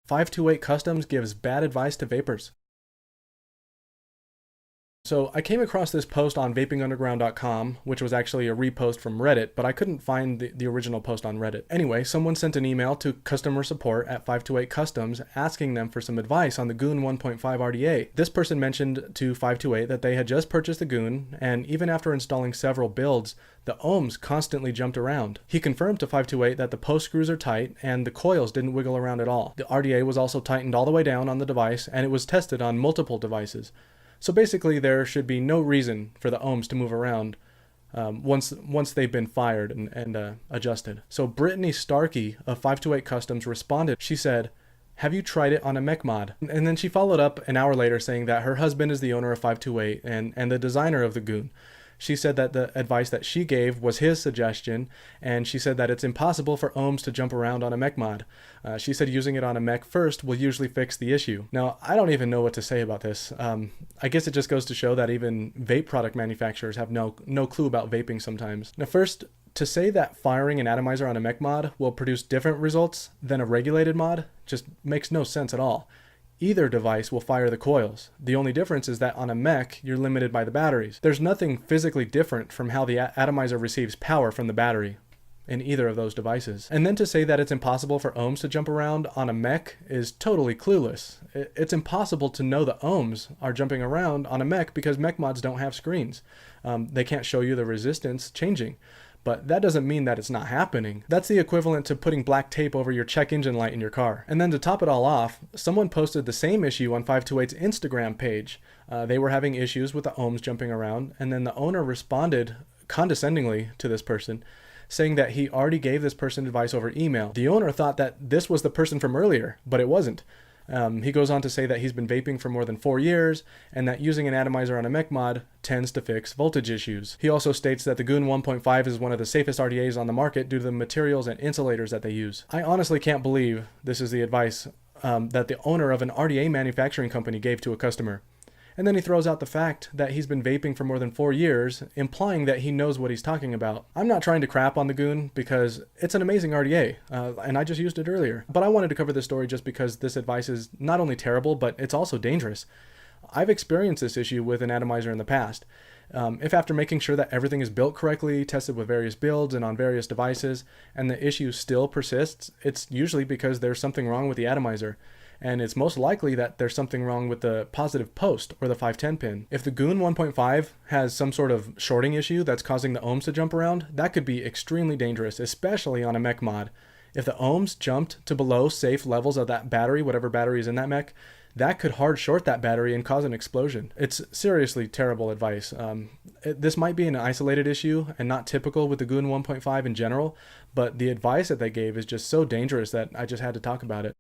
528 Customs gives bad advice to vapers. So I came across this post on vapingunderground.com, which was actually a repost from Reddit, but I couldn't find the original post on Reddit. Anyway, someone sent an email to customer support at 528 Customs asking them for some advice on the Goon 1.5 RDA. This person mentioned to 528 that they had just purchased the Goon, and even after installing several builds, the ohms constantly jumped around. He confirmed to 528 that the post screws are tight and the coils didn't wiggle around at all. The RDA was also tightened all the way down on the device, and it was tested on multiple devices. So basically, there should be no reason for the ohms to move around once they've been fired and adjusted. So Brittany Starkey of 528 Customs responded. She said, "Have you tried it on a mech mod?" And then she followed up an hour later saying that her husband is the owner of 528 and the designer of the Goon. She said that the advice that she gave was his suggestion, and she said that it's impossible for ohms to jump around on a mech mod. She said using it on a mech first will usually fix the issue. Now, I don't even know what to say about this. I guess it just goes to show that even vape product manufacturers have no clue about vaping sometimes. Now, first, to say that firing an atomizer on a mech mod will produce different results than a regulated mod just makes no sense at all. Either device will fire the coils. The only difference is that on a mech, you're limited by the batteries. There's nothing physically different from how the atomizer receives power from the battery in either of those devices. And then to say that it's impossible for ohms to jump around on a mech is totally clueless. It's impossible to know the ohms are jumping around on a mech because mech mods don't have screens. They can't show you the resistance changing. But that doesn't mean that it's not happening. That's the equivalent to putting black tape over your check engine light in your car. And then to top it all off, someone posted the same issue on 528's Instagram page. They were having issues with the ohms jumping around, and then the owner responded condescendingly to this person, saying that he already gave this person advice over email. The owner thought that this was the person from earlier, but it wasn't. He goes on to say that he's been vaping for more than 4 years and that using an atomizer on a mech mod tends to fix voltage issues. He also states that the Goon 1.5 is one of the safest RDAs on the market due to the materials and insulators that they use. I honestly can't believe this is the advice that the owner of an RDA manufacturing company gave to a customer. And then he throws out the fact that he's been vaping for more than 4 years, implying that he knows what he's talking about. I'm not trying to crap on the Goon because it's an amazing RDA, and I just used it earlier. But I wanted to cover this story just because this advice is not only terrible, but it's also dangerous. I've experienced this issue with an atomizer in the past. If after making sure that everything is built correctly, tested with various builds and on various devices, and the issue still persists, it's usually because there's something wrong with the atomizer. And it's most likely that there's something wrong with the positive post or the 510 pin. If the Goon 1.5 has some sort of shorting issue that's causing the ohms to jump around, that could be extremely dangerous, especially on a mech mod. If the ohms jumped to below safe levels of that battery, whatever battery is in that mech, that could hard short that battery and cause an explosion. It's seriously terrible advice. This might be an isolated issue and not typical with the Goon 1.5 in general, but the advice that they gave is just so dangerous that I just had to talk about it.